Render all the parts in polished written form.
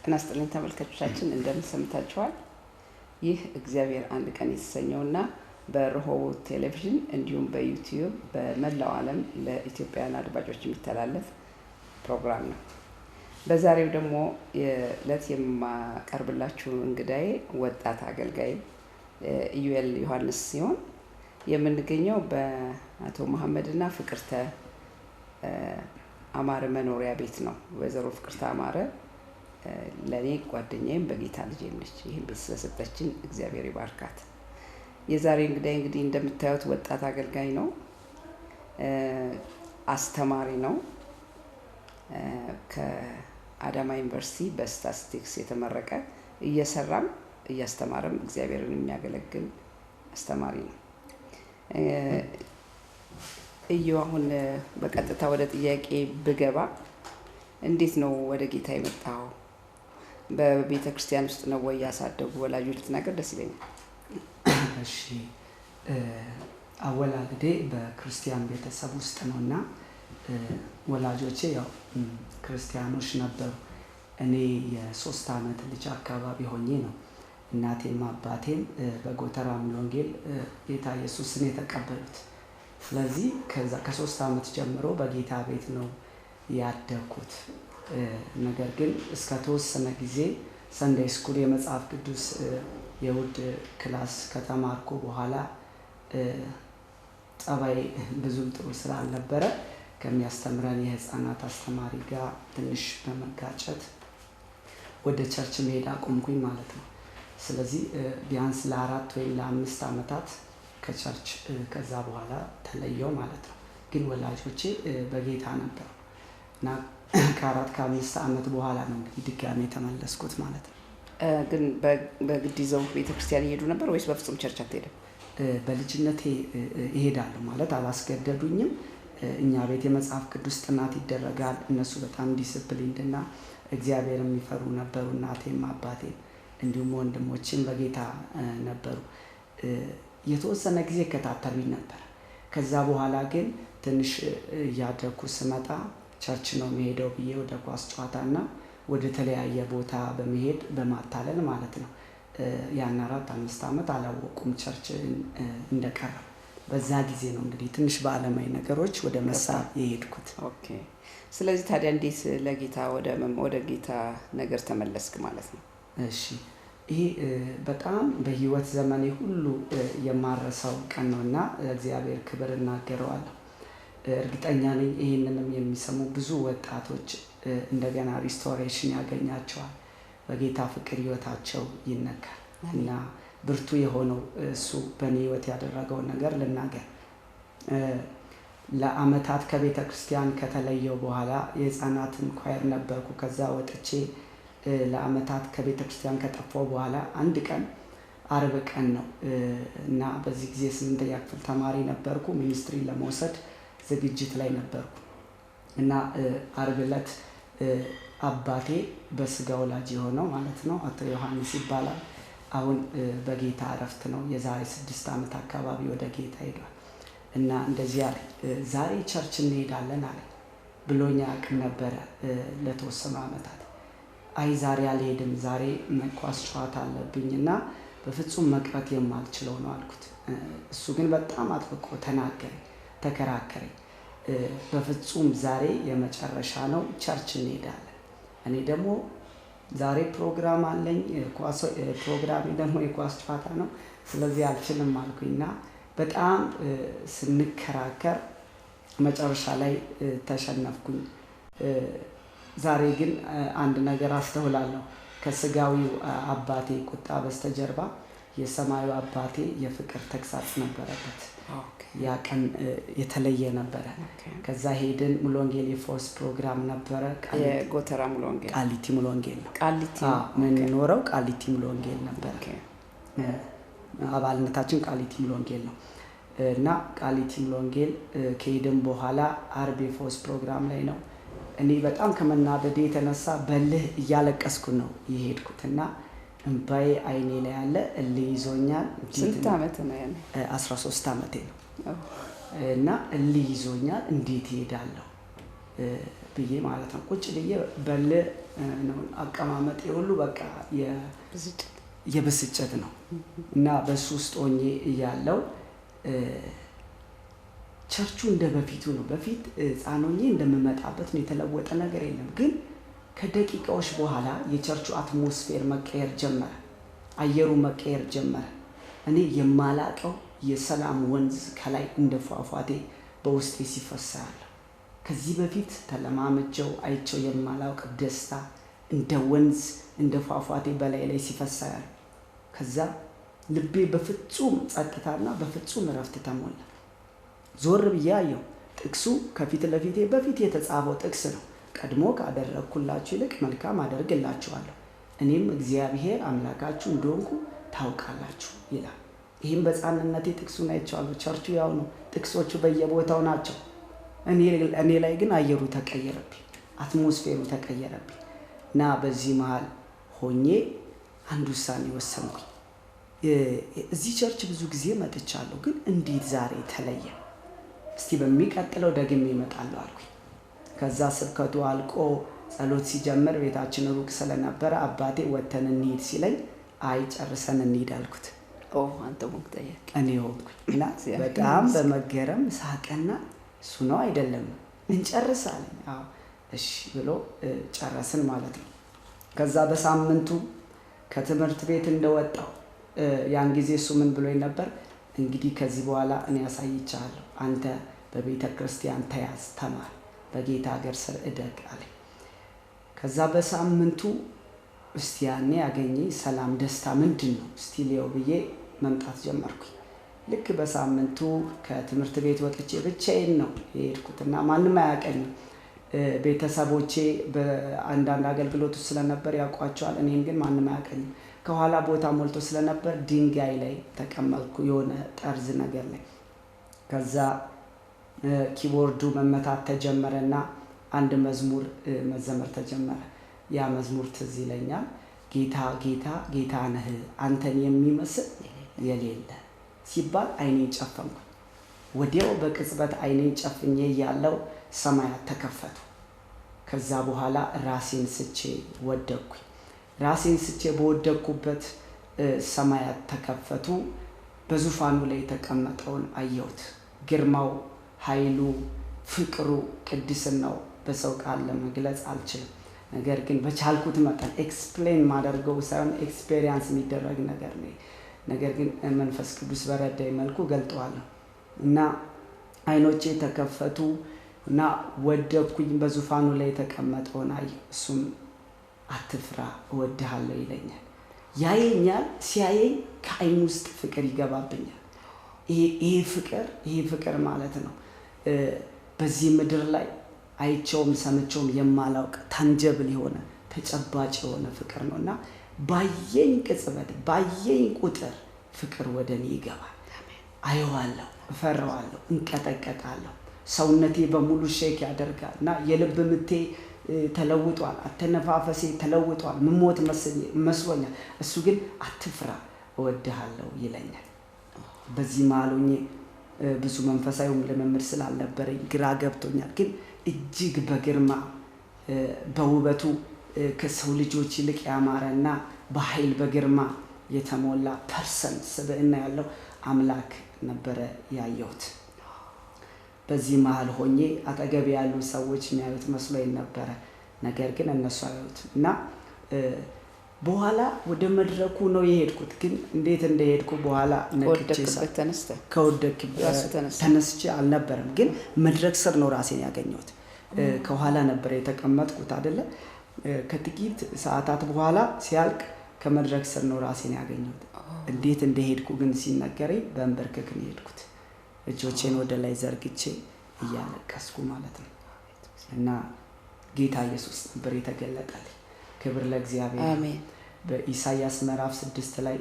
ጤና ይስጥልኝ ተመልካቾቻችን፣ እንደምን ሰምታችኋል? ይህ እግዚአብሔር አንድ ቀን የተሰኘውና በረሆቦት ቴሌቪዥን እንዲሁም በዩቲዩብ በመላው ዓለም ለኢትዮጵያውያን አድማጮች የሚተላለፍ ፕሮግራም ነው። በዛሬው ደግሞ የዕለት የማቀርብላችሁ እንግዳዬ ወጣት አገልጋይ ኢዩኤል ዮሐንስ ሲሆን የምንገኘው በአቶ መሐመድና ፍቅርተ አማረ መኖሪያ ቤት ነው። ወይዘሮ ፍቅርተ አማረ ለኔ ጓደኛዬም በጌታ ልጄም ነች። ይህን ቤት ስለሰጠችን እግዚአብሔር ይባርካት። የዛሬ እንግዳይ እንግዲህ እንደምታዩት ወጣት አገልጋይ ነው፣ አስተማሪ ነው። ከአዳማ ዩኒቨርሲቲ በስታቲስቲክስ የተመረቀ እየሰራም እያስተማረም እግዚአብሔርን የሚያገለግል አስተማሪ ነው። አሁን በቀጥታ ወደ ጥያቄ ብገባ እንዴት ነው ወደ ጌታ የመጣው? በቤተ ክርስቲያን ውስጥ ነው ወይ ያሳደጉ ወላጆች? ልትናገር ደስ ይለኛል። እሺ፣ አወላልዴ በክርስቲያን ቤተሰብ ውስጥ ነውና ወላጆቼ ያው ክርስቲያኖች ነበሩ። እኔ የ3 ዓመት ልጅ አካባቢ ሆኜ ነው እናቴም አባቴም በጎተራ ሙሉ ወንጌል ጌታ ኢየሱስን የተቀበሉት። ስለዚህ ከ3 ዓመት ጀምሮ በጌታ ቤት ነው ያደግኩት። ነገር ግን እስከ ተወሰነ ጊዜ ሰንደይ ስኩል የመጽሐፍ ቅዱስ የውድ ክላስ ከተማርኩ በኋላ ጸባይ ብዙም ጥሩ ስላልነበረ ከሚያስተምረን የህፃናት አስተማሪ ጋር ትንሽ በመጋጨት ወደ ቸርች መሄድ አቆምኩኝ ማለት ነው። ስለዚህ ቢያንስ ለ4 ወይም ለ5 ዓመታት ከቸርች ከዛ በኋላ ተለየው ማለት ነው። ግን ወላጆቼ በጌታ ነበሩ እና ከ4-5 ዓመት በኋላ ነው እንግዲህ ድጋሜ የተመለስኩት ማለት ነው። ግን በግድ ይዘው ቤተክርስቲያን ይሄዱ ነበር ወይስ በፍጹም ቸርች አትሄድም? በልጅነቴ ይሄዳሉ ማለት አላስገደዱኝም። እኛ ቤት የመጽሐፍ ቅዱስ ጥናት ይደረጋል። እነሱ በጣም ዲስፕሊንድ እና እግዚአብሔር የሚፈሩ ነበሩ። እናቴም አባቴም እንዲሁም ወንድሞችም በጌታ ነበሩ። የተወሰነ ጊዜ ከታተሉኝ ነበር። ከዛ በኋላ ግን ትንሽ እያደኩ ስመጣ ቸርች ነው የሚሄደው ብዬ ወደ ኳስ ጨዋታና ወደ ተለያየ ቦታ በመሄድ በማታለል ማለት ነው ያን 4-5 ዓመት አላወቁም ቸርች እንደቀረ። በዛ ጊዜ ነው እንግዲህ ትንሽ በዓለማዊ ነገሮች ወደ መሳብ የሄድኩት። ኦኬ። ስለዚህ ታዲያ እንዴት ለጌታ ወደ ጌታ ነገር ተመለስክ ማለት ነው? እሺ፣ ይሄ በጣም በህይወት ዘመኔ ሁሉ የማረሳው ቀን ነውና እግዚአብሔር ክብር እናገረዋለሁ። እርግጠኛ ነኝ ይህንንም የሚሰሙ ብዙ ወጣቶች እንደገና ሪስቶሬሽን ያገኛቸዋል። በጌታ ፍቅር ህይወታቸው ይነካል እና ብርቱ የሆነው እሱ በእኔ ህይወት ያደረገውን ነገር ልናገር። ለአመታት ከቤተ ክርስቲያን ከተለየው በኋላ የህፃናትን ኳየር ነበርኩ። ከዛ ወጥቼ ለአመታት ከቤተ ክርስቲያን ከጠፋው በኋላ አንድ ቀን አርብ ቀን ነው እና በዚህ ጊዜ 8ኛ ክፍል ተማሪ ነበርኩ። ሚኒስትሪ ለመውሰድ ዝግጅት ላይ ነበርኩ እና አርብ ዕለት አባቴ በስጋ ወላጅ የሆነው ማለት ነው አቶ ዮሐንስ ይባላል። አሁን በጌታ እረፍት ነው። የዛሬ 6 ዓመት አካባቢ ወደ ጌታ ሄዷል እና እንደዚህ አለ፣ ዛሬ ቸርች እንሄዳለን አለ ብሎኛ አቅም ነበረ ለተወሰኑ ዓመታት። አይ ዛሬ አልሄድም፣ ዛሬ ኳስ ጨዋታ አለብኝና በፍጹም መቅረት የማልችለው ነው አልኩት። እሱ ግን በጣም አጥብቆ ተናገረኝ፣ ተከራከረኝ። በፍጹም ዛሬ የመጨረሻ ነው፣ ቸርች እንሄዳለን። እኔ ደግሞ ዛሬ ፕሮግራም አለኝ፣ ፕሮግራሜ ደግሞ የኳስ ጨዋታ ነው፣ ስለዚህ አልችልም አልኩኝና በጣም ስንከራከር መጨረሻ ላይ ተሸነፍኩኝ። ዛሬ ግን አንድ ነገር አስተውላለሁ። ከስጋዊው አባቴ ቁጣ በስተጀርባ የሰማዩ አባቴ የፍቅር ተግሳጽ ነበረበት። ያ ቀን የተለየ ነበረ። ከዛ ሄድን። ሙሉ ወንጌል የፎርስ ፕሮግራም ነበረ። የጎተራ ሙሉ ወንጌል ቃሊቲ ሙሉ ወንጌል ነው። ቃሊቲ የምንኖረው ቃሊቲ ሙሉ ወንጌል ነበረ። አባልነታችን ቃሊቲ ሙሉ ወንጌል ነው እና ቃሊቲ ሙሉ ወንጌል ከሄድን በኋላ አርብ የፎርስ ፕሮግራም ላይ ነው። እኔ በጣም ከመናደዴ የተነሳ በልህ እያለቀስኩ ነው የሄድኩትና እንባዬ አይኔ ላይ ያለ እልህ ይዞኛል። ስንት ዓመት ነው ያኔ? 13 ዓመቴ ነው እና እልህ ይዞኛል። እንዴት እሄዳለሁ ብዬ ማለት ነው ቁጭ ብዬ በልህ ነው አቀማመጥ ሁሉ በቃ የብስጭት ነው እና በሱ ውስጥ ሆኜ እያለው ቸርቹ እንደ በፊቱ ነው። በፊት ሕፃን ሆኜ እንደምመጣበት ነው፣ የተለወጠ ነገር የለም። ግን ከደቂቃዎች በኋላ የቸርቹ አትሞስፌር መቀየር ጀመረ፣ አየሩ መቀየር ጀመረ። እኔ የማላቀው የሰላም ወንዝ ከላይ እንደ ፏፏቴ በውስጤ ሲፈሳ ያለው ከዚህ በፊት ተለማመጀው አይቸው የማላውቅ ደስታ እንደ ወንዝ እንደ ፏፏቴ በላይ ላይ ሲፈሳ ያለው። ከዛ ልቤ በፍጹም ጸጥታና በፍጹም እረፍት ተሞላ። ዞር ብዬ አየሁ። ጥቅሱ ከፊት ለፊቴ በፊት የተጻፈው ጥቅስ ነው። ቀድሞ ካደረግኩላችሁ ይልቅ መልካም አደርግላችኋለሁ፣ እኔም እግዚአብሔር አምላካችሁ እንደሆንኩ ታውቃላችሁ ይላል። ይህም በሕፃንነቴ ጥቅሱን አይቼዋለሁ። ቸርቹ ያው ነው፣ ጥቅሶቹ በየቦታው ናቸው። እኔ ላይ ግን አየሩ ተቀየረብኝ፣ አትሞስፌሩ ተቀየረብኝ እና በዚህ መሀል ሆኜ አንድ ውሳኔ ወሰንኩኝ። እዚህ ቸርች ብዙ ጊዜ መጥቻለሁ፣ ግን እንዴት ዛሬ ተለየ? እስቲ በሚቀጥለው ደግሜ እመጣለሁ አልኩኝ። ከዛ ስብከቱ አልቆ ጸሎት ሲጀምር ቤታችን ሩቅ ስለነበረ አባቴ ወተን እንሂድ ሲለኝ አይ ጨርሰን እንሂድ አልኩት። አንተ ሆንክ ጠየቅ። እኔ ሆንኩኝ እና በጣም በመገረም ሳቀና እሱ ነው አይደለም እንጨርሳለን። እሺ ብሎ ጨረስን ማለት ነው። ከዛ በሳምንቱ ከትምህርት ቤት እንደወጣው ያን ጊዜ እሱ ምን ብሎኝ ነበር? እንግዲህ ከዚህ በኋላ እኔ ያሳይቻለሁ፣ አንተ በቤተ ክርስቲያን ተያዝ፣ ተማር፣ በጌታ ሀገር ስር እደግ አለኝ። ከዛ በሳምንቱ እስቲ ያኔ ያገኘኝ ሰላም ደስታ ምንድን ነው እስቲ ሊየው ብዬ መምጣት ጀመርኩኝ። ልክ በሳምንቱ ከትምህርት ቤት ወጥቼ ብቻዬን ነው የሄድኩትና ማንም አያውቀኝም። ቤተሰቦቼ በአንዳንድ አገልግሎት ውስጥ ስለነበር ያውቋቸዋል፣ እኔን ግን ማንም አያውቀኝም። ከኋላ ቦታ ሞልቶ ስለነበር ድንጋይ ላይ ተቀመጥኩ፣ የሆነ ጠርዝ ነገር ላይ። ከዛ ኪቦርዱ መመታት ተጀመረና አንድ መዝሙር መዘመር ተጀመረ። ያ መዝሙር ትዝ ይለኛል። ጌታ ጌታ ጌታ ነህ አንተን የሚመስል የሌለ ሲባል አይኔን ጨፈንኩ። ወዲያው በቅጽበት አይኔን ጨፍኜ ያለው ሰማያት ተከፈቱ። ከዛ በኋላ ራሴን ስቼ ወደቅኩኝ። ራሴን ስቼ በወደቅኩበት ሰማያት ተከፈቱ። በዙፋኑ ላይ የተቀመጠውን አየሁት። ግርማው፣ ኃይሉ፣ ፍቅሩ፣ ቅድስናው በሰው ቃል ለመግለጽ አልችልም። ነገር ግን በቻልኩት መጠን ኤክስፕሌን ማደርገው ሳይሆን ኤክስፔሪንስ የሚደረግ ነገር ነው። ነገር ግን መንፈስ ቅዱስ በረዳኝ መልኩ ገልጠዋለሁ እና አይኖቼ ተከፈቱ እና ወደቅኩኝ። በዙፋኑ ላይ የተቀመጠውን አየሁ። እሱም አትፍራ እወድሃለሁ ይለኛል። ያየኛል። ሲያየኝ ከአይኑ ውስጥ ፍቅር ይገባብኛል። ይሄ ፍቅር ማለት ነው በዚህ ምድር ላይ አይቸውም ሰምቸውም የማላውቅ ታንጀብል የሆነ ተጨባጭ የሆነ ፍቅር ነው እና ባየኝ ቅጽበት ባየኝ ቁጥር ፍቅር ወደ እኔ ይገባል። አየዋለሁ፣ እፈራዋለሁ፣ እንቀጠቀጣለሁ። ሰውነቴ በሙሉ ሼክ ያደርጋል እና የልብ ምቴ ተለውጧል፣ አተነፋፈሴ ተለውጧል። ምሞት መስሎኛል። እሱ ግን አትፍራ እወድሃለሁ ይለኛል። በዚህ መሀል ሆኜ ብዙ መንፈሳዊም ልምምድ ስላልነበረኝ ግራ ገብቶኛል። ግን እጅግ በግርማ በውበቱ ከሰው ልጆች ይልቅ ያማረና በኃይል በግርማ የተሞላ ፐርሰን ስብዕና ያለው አምላክ ነበረ ያየሁት። በዚህ መሀል ሆኜ አጠገብ ያሉ ሰዎች የሚያዩት መስሎኝ ነበረ። ነገር ግን እነሱ አያዩት እና በኋላ ወደ መድረኩ ነው የሄድኩት። ግን እንዴት እንደሄድኩ በኋላ ተነስቼ አልነበረም። ግን መድረክ ስር ነው ራሴን ያገኘሁት። ከኋላ ነበር የተቀመጥኩት አይደለ? ከጥቂት ሰዓታት በኋላ ሲያልቅ ከመድረክ ስር ነው ራሴን ያገኘሁት። እንዴት እንደሄድኩ ግን ሲነገረኝ በእንበርክክ ነው የሄድኩት። እጆቼን ወደ ላይ ዘርግቼ እያለቀስኩ ማለት ነው። እና ጌታ ኢየሱስ ነበር የተገለጠልኝ። ክብር ለእግዚአብሔር። አሜን። በኢሳይያስ ምዕራፍ 6 ላይ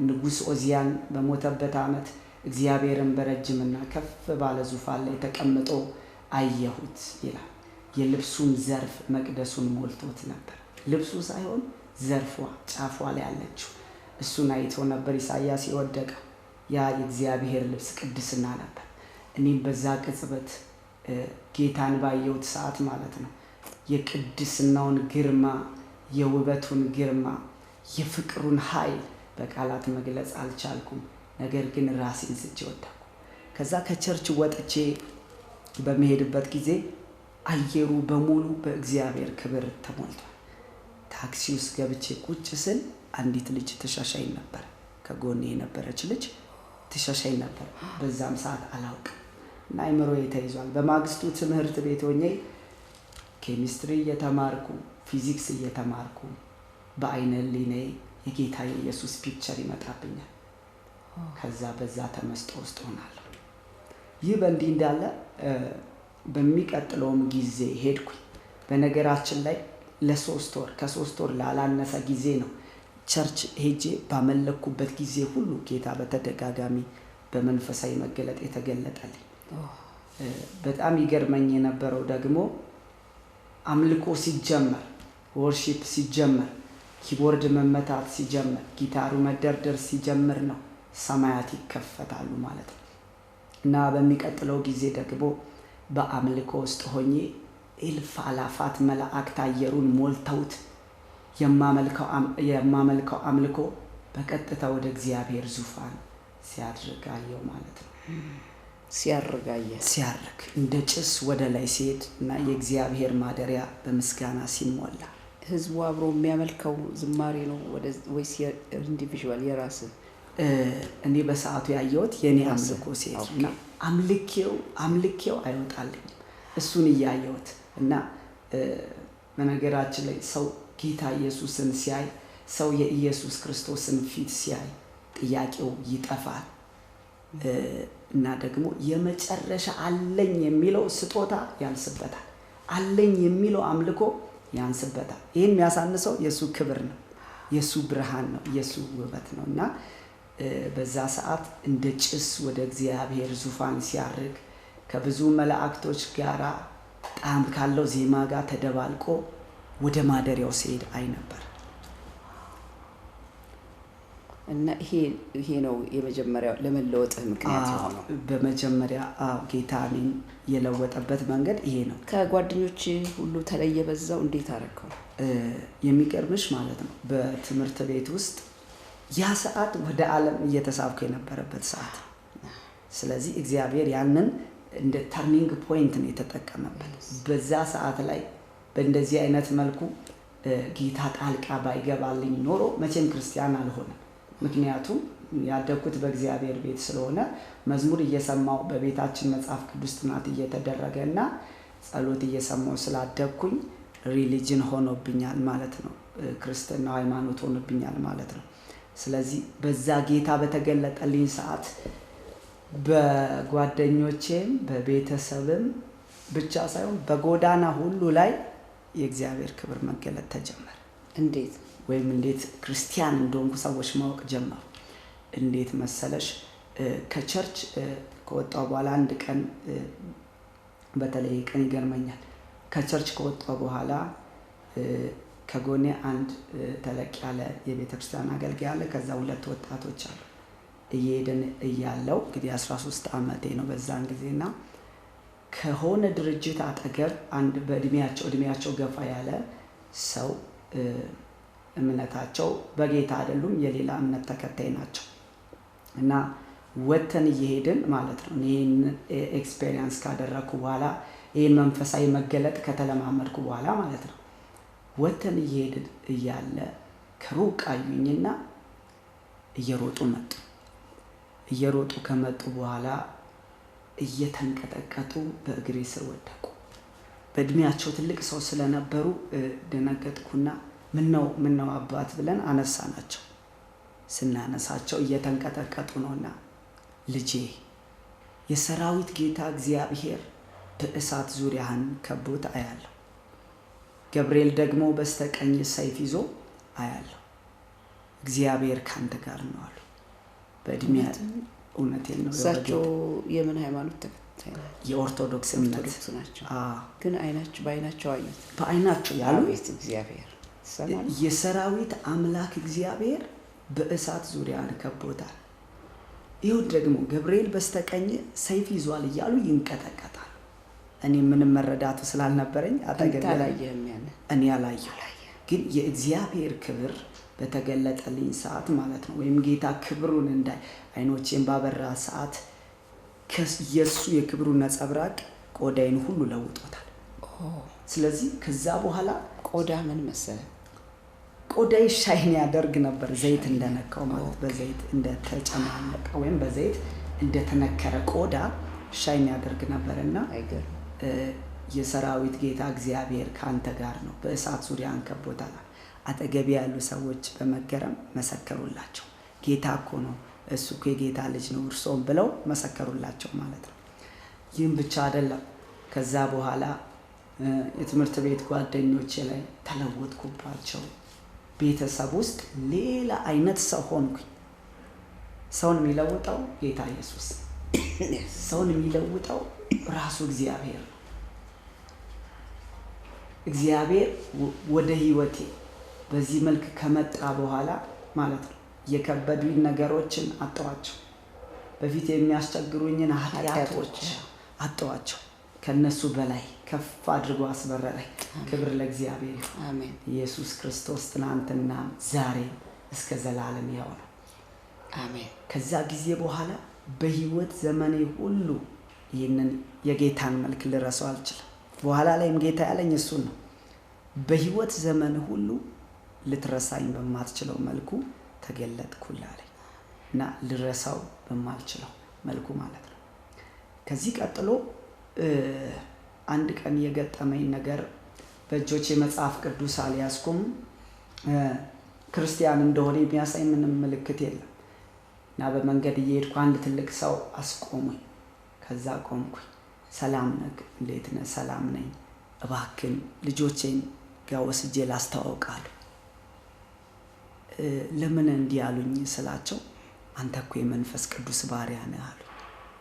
ንጉሥ ኦዚያን በሞተበት ዓመት እግዚአብሔርን በረጅምና ከፍ ባለ ዙፋን ላይ ተቀምጦ አየሁት ይላል። የልብሱም ዘርፍ መቅደሱን ሞልቶት ነበር። ልብሱ ሳይሆን ዘርፏ ጫፏ ላይ ያለችው እሱን አይቶ ነበር ኢሳይያስ የወደቀው። ያ የእግዚአብሔር ልብስ ቅድስና ነበር። እኔም በዛ ቅጽበት ጌታን ባየሁት ሰዓት ማለት ነው የቅድስናውን ግርማ የውበቱን ግርማ፣ የፍቅሩን ኃይል በቃላት መግለጽ አልቻልኩም። ነገር ግን ራሴን ስቼ ወደቅኩ። ከዛ ከቸርች ወጥቼ በመሄድበት ጊዜ አየሩ በሙሉ በእግዚአብሔር ክብር ተሞልቷል። ታክሲ ውስጥ ገብቼ ቁጭ ስል አንዲት ልጅ ትሻሻይ ነበር። ከጎኔ የነበረች ልጅ ትሻሻይ ነበር። በዛም ሰዓት አላውቅም እና አይምሮዬ ተይዟል። በማግስቱ ትምህርት ቤት ሆኜ ኬሚስትሪ እየተማርኩ ፊዚክስ እየተማርኩ በአይነ ህሊናዬ የጌታ የኢየሱስ ፒክቸር ይመጣብኛል። ከዛ በዛ ተመስጦ ውስጥ ሆናለሁ። ይህ በእንዲህ እንዳለ በሚቀጥለውም ጊዜ ሄድኩኝ። በነገራችን ላይ ከ3 ወር ላላነሰ ጊዜ ነው ቸርች ሄጄ ባመለኩበት ጊዜ ሁሉ ጌታ በተደጋጋሚ በመንፈሳዊ መገለጥ የተገለጠልኝ። በጣም ይገርመኝ የነበረው ደግሞ አምልኮ ሲጀመር፣ ወርሺፕ ሲጀመር፣ ኪቦርድ መመታት ሲጀመር፣ ጊታሩ መደርደር ሲጀምር ነው ሰማያት ይከፈታሉ ማለት ነው። እና በሚቀጥለው ጊዜ ደግሞ በአምልኮ ውስጥ ሆኜ እልፍ አላፋት መላእክት አየሩን ሞልተውት የማመልከው አምልኮ በቀጥታ ወደ እግዚአብሔር ዙፋን ሲያድርጋየው ማለት ነው። ሲያርግ እንደ ጭስ ወደ ላይ ሲሄድ እና የእግዚአብሔር ማደሪያ በምስጋና ሲሞላ ህዝቡ አብሮ የሚያመልከው ዝማሬ ነው ወይስ ኢንዲቪዥዋል የራስ? እኔ በሰዓቱ ያየሁት የኔ አምልኮ ሲሄድ እና አምልኬው አይወጣልኝም እሱን እያየሁት እና በነገራችን ላይ ሰው ጌታ ኢየሱስን ሲያይ፣ ሰው የኢየሱስ ክርስቶስን ፊት ሲያይ ጥያቄው ይጠፋል እና ደግሞ የመጨረሻ አለኝ የሚለው ስጦታ ያንስበታል። አለኝ የሚለው አምልኮ ያንስበታል። ይህን የሚያሳንሰው የሱ ክብር ነው፣ የሱ ብርሃን ነው፣ የሱ ውበት ነው እና በዛ ሰዓት እንደ ጭስ ወደ እግዚአብሔር ዙፋን ሲያርግ ከብዙ መላእክቶች ጋር ጣዕም ካለው ዜማ ጋር ተደባልቆ ወደ ማደሪያው ሲሄድ አይ ነበር እና ይሄ ነው የመጀመሪያው ለመለወጥህ ምክንያት የሆነው። በመጀመሪያ ጌታ እኔን የለወጠበት መንገድ ይሄ ነው። ከጓደኞች ሁሉ ተለየ በዛው እንዴት አደረከው? የሚገርምሽ ማለት ነው በትምህርት ቤት ውስጥ ያ ሰዓት ወደ ዓለም እየተሳብኩ የነበረበት ሰዓት። ስለዚህ እግዚአብሔር ያንን እንደ ተርኒንግ ፖይንት ነው የተጠቀመበት። በዛ ሰዓት ላይ በእንደዚህ አይነት መልኩ ጌታ ጣልቃ ባይገባልኝ ኖሮ መቼም ክርስቲያን አልሆነም። ምክንያቱም ያደግኩት በእግዚአብሔር ቤት ስለሆነ መዝሙር እየሰማው በቤታችን መጽሐፍ ቅዱስ ጥናት እየተደረገ እና ጸሎት እየሰማው ስላደግኩኝ ሪሊጅን ሆኖብኛል ማለት ነው። ክርስትና ሃይማኖት ሆኖብኛል ማለት ነው። ስለዚህ በዛ ጌታ በተገለጠልኝ ሰዓት በጓደኞቼም በቤተሰብም ብቻ ሳይሆን በጎዳና ሁሉ ላይ የእግዚአብሔር ክብር መገለጥ ተጀመረ። እንዴት ክርስቲያን እንደሆንኩ ሰዎች ማወቅ ጀመሩ። እንዴት መሰለሽ? ከቸርች ከወጣሁ በኋላ አንድ ቀን በተለይ ቀን ይገርመኛል። ከቸርች ከወጣሁ በኋላ ከጎኔ አንድ ተለቅ ያለ የቤተክርስቲያን አገልጋይ አለ። ከዛ 2 ወጣቶች አሉ። እየሄድን እያለው እንግዲህ 13 ዓመቴ ነው በዛን ጊዜና ከሆነ ድርጅት አጠገብ አንድ በእድሜያቸው ገፋ ያለ ሰው እምነታቸው በጌታ አይደሉም፣ የሌላ እምነት ተከታይ ናቸው እና ወተን እየሄድን ማለት ነው። ይሄን ኤክስፔሪየንስ ካደረኩ በኋላ ይሄን መንፈሳዊ መገለጥ ከተለማመድኩ በኋላ ማለት ነው ወተን እየሄድን እያለ ከሩቅ አዩኝና እየሮጡ ከመጡ በኋላ እየተንቀጠቀጡ በእግሬ ስር ወደቁ። በእድሜያቸው ትልቅ ሰው ስለነበሩ ደነገጥኩና ምነው አባት ብለን አነሳናቸው። ስናነሳቸው እየተንቀጠቀጡ ነውና ልጄ የሰራዊት ጌታ እግዚአብሔር በእሳት ዙሪያህን ከቦት አያለሁ፣ ገብርኤል ደግሞ በስተቀኝ ሰይፍ ይዞ አያለሁ፣ እግዚአብሔር ካንተ ጋር ነው አሉ። በእድሜያቸው እውነቴን ነው። እሳቸው የምን ሃይማኖት ተከታይ ናቸው? የኦርቶዶክስ እምነት ናቸው። ግን በአይናቸው አዩት። በአይናቸው ያሉት እግዚአብሔር የሰራዊት አምላክ እግዚአብሔር በእሳት ዙሪያን ከቦታል። ይሁን ደግሞ ገብርኤል በስተቀኝ ሰይፍ ይዟል እያሉ ይንቀጠቀጣል። እኔ ምንም መረዳቱ ስላልነበረኝ አጠገብ እኔ አላየሁ፣ ግን የእግዚአብሔር ክብር በተገለጠልኝ ሰዓት ማለት ነው፣ ወይም ጌታ ክብሩን እንዳይ አይኖቼን ባበራ ሰዓት የእሱ የክብሩ ነጸብራቅ ቆዳዬን ሁሉ ለውጦታል። ስለዚህ ከዛ በኋላ ቆዳ ምን መሰለ ቆዳዬ ሻይን ያደርግ ነበር፣ ዘይት እንደነካው ማለት በዘይት እንደተጨማለቀ ወይም በዘይት እንደተነከረ ቆዳ ሻይን ያደርግ ነበርና የሰራዊት ጌታ እግዚአብሔር ካንተ ጋር ነው፣ በእሳት ዙሪያ አንከቦታል። አጠገቤ ያሉ ሰዎች በመገረም መሰከሩላቸው። ጌታ እኮ ነው፣ እሱ እኮ የጌታ ልጅ ነው እርሶም ብለው መሰከሩላቸው ማለት ነው። ይህም ብቻ አይደለም። ከዛ በኋላ የትምህርት ቤት ጓደኞቼ ላይ ተለወጥኩባቸው። ቤተሰብ ውስጥ ሌላ አይነት ሰው ሆንኩኝ። ሰውን የሚለውጠው ጌታ ኢየሱስ፣ ሰውን የሚለውጠው ራሱ እግዚአብሔር ነው። እግዚአብሔር ወደ ህይወቴ በዚህ መልክ ከመጣ በኋላ ማለት ነው የከበዱኝ ነገሮችን አጠዋቸው። በፊት የሚያስቸግሩኝን ኃጢአቶች አጠዋቸው። ከነሱ በላይ ከፍ አድርጎ አስበረረኝ። ክብር ለእግዚአብሔር ይሁን። አሜን። ኢየሱስ ክርስቶስ ትናንትና ዛሬ እስከ ዘላለም ያው ነው። አሜን። ከዛ ጊዜ በኋላ በህይወት ዘመኔ ሁሉ ይህንን የጌታን መልክ ልረሳው አልችልም። በኋላ ላይም ጌታ ያለኝ እሱን ነው። በህይወት ዘመን ሁሉ ልትረሳኝ በማትችለው መልኩ ተገለጥኩልህ አለኝ እና ልረሳው በማልችለው መልኩ ማለት ነው። ከዚህ ቀጥሎ አንድ ቀን የገጠመኝ ነገር፣ በእጆቼ መጽሐፍ ቅዱስ አልያዝኩም። ክርስቲያን እንደሆነ የሚያሳይ ምንም ምልክት የለም እና በመንገድ እየሄድኩ አንድ ትልቅ ሰው አስቆሙኝ። ከዛ ቆምኩኝ። ሰላም ነህ? እንዴት ነህ? ሰላም ነኝ። እባክን ልጆቼን ጋር ወስጄ ላስተዋውቃለሁ። ለምን እንዲህ አሉኝ ስላቸው፣ አንተ እኮ የመንፈስ ቅዱስ ባሪያ ነህ አሉ።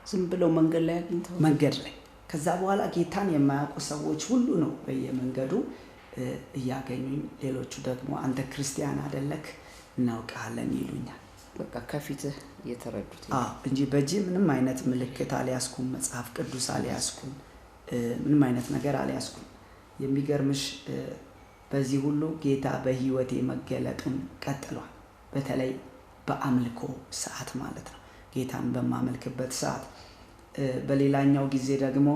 ዝም ብለው መንገድ ላይ አግኝተው መንገድ ላይ። ከዛ በኋላ ጌታን የማያውቁ ሰዎች ሁሉ ነው በየመንገዱ እያገኙኝ፣ ሌሎቹ ደግሞ አንተ ክርስቲያን አይደለክ እናውቃለን ይሉኛል። በቃ ከፊትህ የተረዱት እንጂ በእጄ ምንም አይነት ምልክት አልያዝኩም፣ መጽሐፍ ቅዱስ አልያዝኩም፣ ምንም አይነት ነገር አልያዝኩም። የሚገርምሽ በዚህ ሁሉ ጌታ በህይወቴ መገለጡን ቀጥሏል። በተለይ በአምልኮ ሰዓት ማለት ነው፣ ጌታን በማመልክበት ሰዓት። በሌላኛው ጊዜ ደግሞ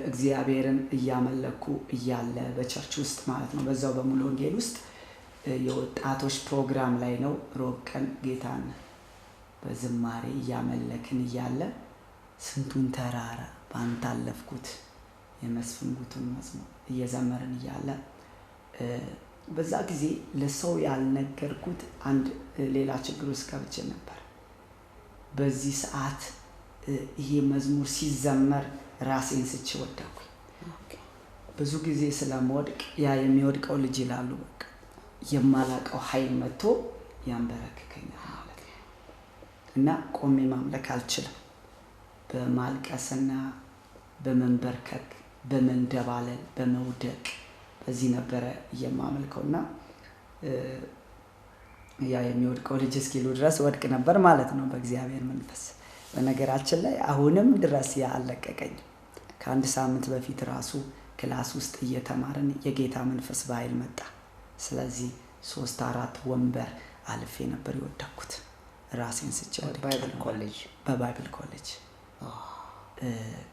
እግዚአብሔርን እያመለኩ እያለ በቸርች ውስጥ ማለት ነው፣ በዛው በሙሉ ወንጌል ውስጥ የወጣቶች ፕሮግራም ላይ ነው። ሮብ ቀን ጌታን በዝማሬ እያመለክን እያለ ስንቱን ተራራ በአንተ አለፍኩት የመስፍን ጉቱን መዝሙር እየዘመርን እያለ በዛ ጊዜ ለሰው ያልነገርኩት አንድ ሌላ ችግር ውስጥ ገብቼ ነበር። በዚህ ሰዓት ይሄ መዝሙር ሲዘመር ራሴን ስቼ ወደኩኝ። ብዙ ጊዜ ስለምወድቅ ያ የሚወድቀው ልጅ ይላሉ በቃ የማላቀው ኃይል መጥቶ ያንበረክከኛል ማለት ነው እና ቆሜ ማምለክ አልችልም። በማልቀስና በመንበርከክ በመንደባለል በመውደቅ በዚህ ነበረ የማመልከውና ያ የሚወድቀው ልጅ እስኪሉ ድረስ ወድቅ ነበር ማለት ነው በእግዚአብሔር መንፈስ። በነገራችን ላይ አሁንም ድረስ ያ አልለቀቀኝም። ከአንድ ሳምንት በፊት ራሱ ክላስ ውስጥ እየተማርን የጌታ መንፈስ በኃይል መጣ። ስለዚህ 3-4 ወንበር አልፌ ነበር የወደኩት ራሴን ስቼ በባይብል ኮሌጅ።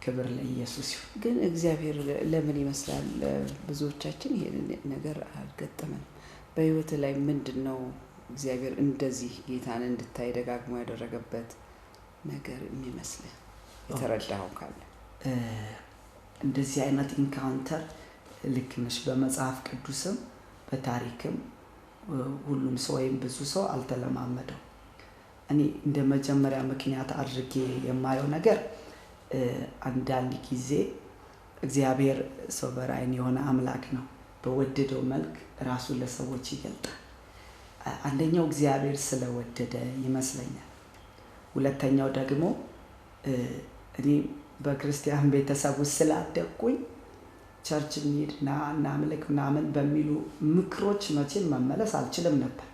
ክብር ለኢየሱስ ይሁን። ግን እግዚአብሔር ለምን ይመስላል ብዙዎቻችን ይሄንን ነገር አልገጠመን? በህይወት ላይ ምንድነው እግዚአብሔር እንደዚህ ጌታን እንድታይ ደጋግሞ ያደረገበት ነገር የሚመስልህ የተረዳኸው ካለ? እንደዚህ አይነት ኢንካውንተር ልክ ነሽ። በመጽሐፍ ቅዱስም በታሪክም ሁሉም ሰው ወይም ብዙ ሰው አልተለማመደው። እኔ እንደ መጀመሪያ ምክንያት አድርጌ የማየው ነገር አንዳንድ ጊዜ እግዚአብሔር ሶቨራይን የሆነ አምላክ ነው። በወደደው መልክ ራሱን ለሰዎች ይገልጣል። አንደኛው እግዚአብሔር ስለወደደ ይመስለኛል። ሁለተኛው ደግሞ እኔ በክርስቲያን ቤተሰብ ውስጥ ስላደግኩኝ ቸርች እንሂድና እናምልክ ምናምን በሚሉ ምክሮች መቼም መመለስ አልችልም ነበር።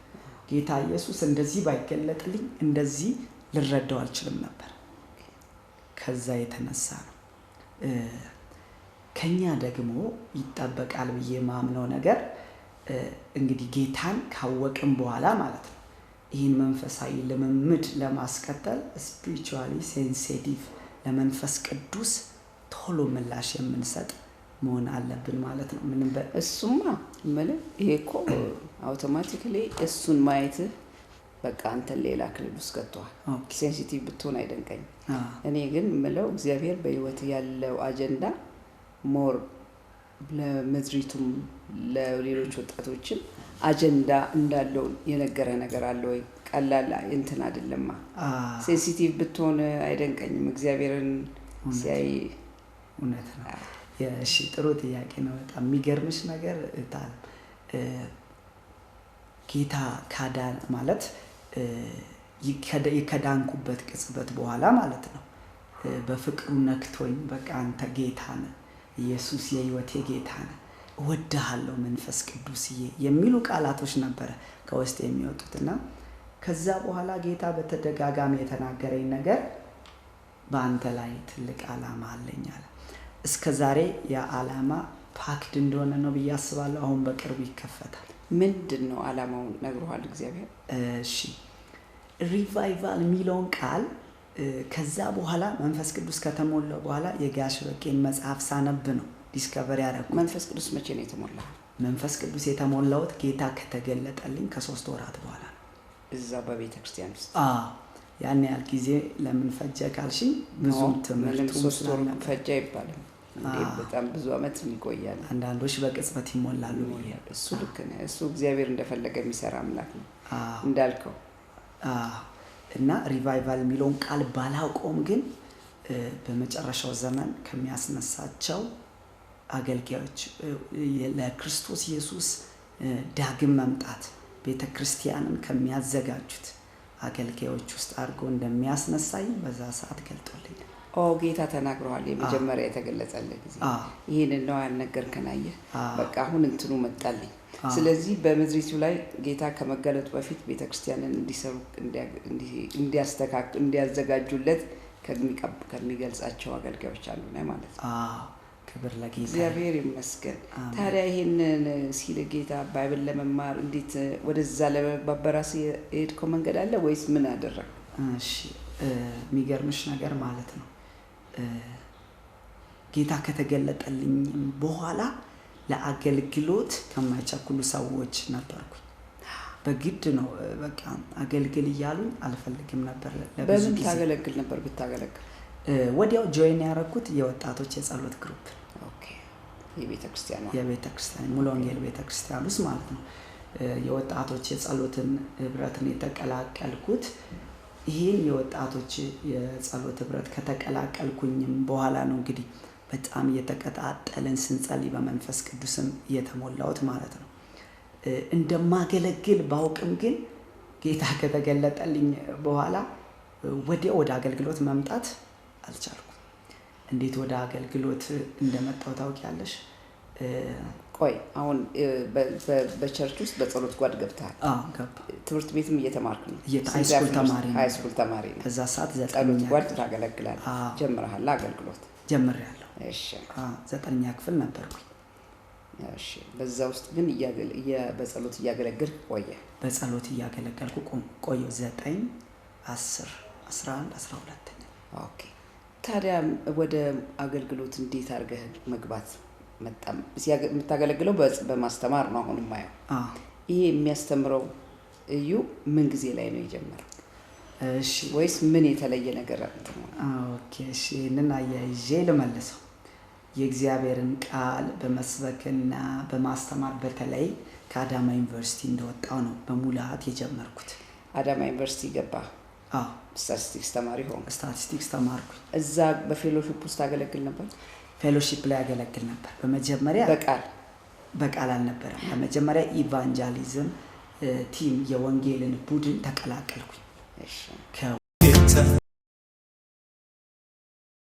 ጌታ ኢየሱስ እንደዚህ ባይገለጥልኝ እንደዚህ ልረዳው አልችልም ነበር። ከዛ የተነሳ ነው ከኛ ደግሞ ይጠበቃል ብዬ ማምነው ነገር እንግዲህ ጌታን ካወቅን በኋላ ማለት ነው ይህን መንፈሳዊ ልምምድ ለማስቀጠል ስፒሪቹዋሊ ሴንሲቲቭ ለመንፈስ ቅዱስ ቶሎ ምላሽ የምንሰጥ መሆን አለብን ማለት ነው። ምንም እሱማ ማለት ይሄ እኮ አውቶማቲካሊ እሱን ማየት በቃ አንተን ሌላ ክልል ውስጥ ከተዋል። ሴንሲቲቭ ብትሆን አይደንቀኝም። እኔ ግን ምለው እግዚአብሔር በህይወት ያለው አጀንዳ ሞር ለምድሪቱም ለሌሎች ወጣቶችም አጀንዳ እንዳለው የነገረ ነገር አለ ወይ? ቀላል እንትን አይደለማ። ሴንሲቲቭ ብትሆን አይደንቀኝም እግዚአብሔርን ሲያይ። እውነት ነው። እሺ ጥሩ ጥያቄ ነው። በጣም የሚገርምሽ ነገር እታል ጌታ ካዳን ማለት ከዳንኩበት ቅጽበት በኋላ ማለት ነው በፍቅሩ ነክቶኝ በቃ አንተ ጌታ ነህ ኢየሱስ የህይወቴ ጌታ ነህ እወድሃለሁ መንፈስ ቅዱስዬ የሚሉ ቃላቶች ነበረ ከውስጥ የሚወጡትና ከዛ በኋላ ጌታ በተደጋጋሚ የተናገረኝ ነገር በአንተ ላይ ትልቅ ዓላማ አለኝ አለ። እስከዛሬ ያ ዓላማ ፓክድ እንደሆነ ነው ብዬ አስባለሁ። አሁን በቅርቡ ይከፈታል። ምንድነው ዓላማው ነግሮሃል እግዚአብሔር? እሺ ሪቫይቫል የሚለውን ቃል ከዛ በኋላ መንፈስ ቅዱስ ከተሞላው በኋላ የጋሽ በቄን መጽሐፍ ሳነብ ነው ዲስከቨሪ ያደረኩት። መንፈስ ቅዱስ መቼ ነው የተሞላው? መንፈስ ቅዱስ የተሞላውት ጌታ ከተገለጠልኝ ከ3 ወራት በኋላ ነው። እዛ በቤተ ክርስቲያን ውስጥ ያን ያህል ጊዜ ለምን ፈጀ ካልሽኝ ብዙ ትምህርት 3 ወር ፈጀ ይባላል። በጣም ብዙ አመት ይቆያል። አንዳንዶች በቅጽበት ይሞላሉ። እሱ ልክ ነው። እሱ እግዚአብሔር እንደፈለገ የሚሰራ አምላክ ነው እንዳልከው። እና ሪቫይቫል የሚለውን ቃል ባላውቀውም ግን በመጨረሻው ዘመን ከሚያስነሳቸው አገልጋዮች ለክርስቶስ ኢየሱስ ዳግም መምጣት ቤተክርስቲያንን ከሚያዘጋጁት አገልጋዮች ውስጥ አድርጎ እንደሚያስነሳኝ በዛ ሰዓት ገልጦልኝ ጌታ ተናግሯል። የመጀመሪያ የተገለጸልህ ጊዜ ይሄንን ነው ያልነገርከን። አየህ በቃ አሁን እንትኑ መጣልኝ። ስለዚህ በምድሪቱ ላይ ጌታ ከመገለጡ በፊት ቤተክርስቲያንን እንዲሰሩ እንዲያዘጋጁለት ከሚገልጻቸው አገልጋዮች አንዱ ነው ማለት ነው። ክብር ለጌታ እግዚአብሔር ይመስገን። ታዲያ ይሄንን ሲል ጌታ ባይብል ለመማር እንዴት ወደዛ ለመባበራስ የሄድከው መንገድ አለ ወይስ ምን አደረግ? እሺ የሚገርምሽ ነገር ማለት ነው ጌታ ከተገለጠልኝ በኋላ ለአገልግሎት ከማይቸኩሉ ሰዎች ነበርኩ። በግድ ነው በቃ አገልግል እያሉኝ አልፈልግም ነበር። ለብዙ ጊዜ ታገለግል ነበር። ብታገለግል ወዲያው ጆይን ያደረኩት የወጣቶች የጸሎት ግሩፕ የቤተክርስቲያን ሙሉ ወንጌል ቤተክርስቲያን ውስጥ ማለት ነው። የወጣቶች የጸሎትን ህብረትን የተቀላቀልኩት ይሄን የወጣቶች የጸሎት ህብረት ከተቀላቀልኩኝም በኋላ ነው እንግዲህ በጣም እየተቀጣጠልን ስንጸልይ በመንፈስ ቅዱስም እየተሞላሁት ማለት ነው። እንደማገለግል ባውቅም ግን ጌታ ከተገለጠልኝ በኋላ ወዲያው ወደ አገልግሎት መምጣት አልቻልኩም። እንዴት ወደ አገልግሎት እንደመጣው ታውቂያለሽ? ቆይ አሁን በቸርች ውስጥ በጸሎት ጓድ ገብተሃል? ገባ። ትምህርት ቤትም እየተማርክ ነው? ሃይስኩል ተማሪ ነው። ከዛ ሰዓት ጸሎት ጓድ ታገለግላለህ? ጀምረሃል አገልግሎት? ጀምሬያለሁ። እሺ 9ኛ ክፍል ነበርኩኝ። እሺ በዛ ውስጥ ግን በጸሎት እያገለገልክ ቆየ? በጸሎት እያገለገልኩ ቆየሁ 9 10 11 12ኛ። ኦኬ ታዲያ ወደ አገልግሎት እንዴት አድርገህ መግባት መጣም? የምታገለግለው በማስተማር ነው አሁን ማየው። ይሄ የሚያስተምረው እዩ ምን ጊዜ ላይ ነው የጀመረው? እሺ ወይስ ምን የተለየ ነገር አለ? ኦኬ እሺ እነና ያይዤ ለመለሰው የእግዚአብሔርን ቃል በመስበክና በማስተማር በተለይ ከአዳማ ዩኒቨርሲቲ እንደወጣው ነው በሙላት የጀመርኩት። አዳማ ዩኒቨርሲቲ ገባ? ስታቲስቲክስ ተማሪ ሆንክ? ስታቲስቲክስ ተማርኩ። እዛ በፌሎሺፕ ውስጥ አገለግል ነበር? ፌሎሺፕ ላይ አገለግል ነበር። በመጀመሪያ በቃል አልነበረም። በመጀመሪያ ኢቫንጀሊዝም ቲም የወንጌልን ቡድን ተቀላቀልኩኝ። እሺ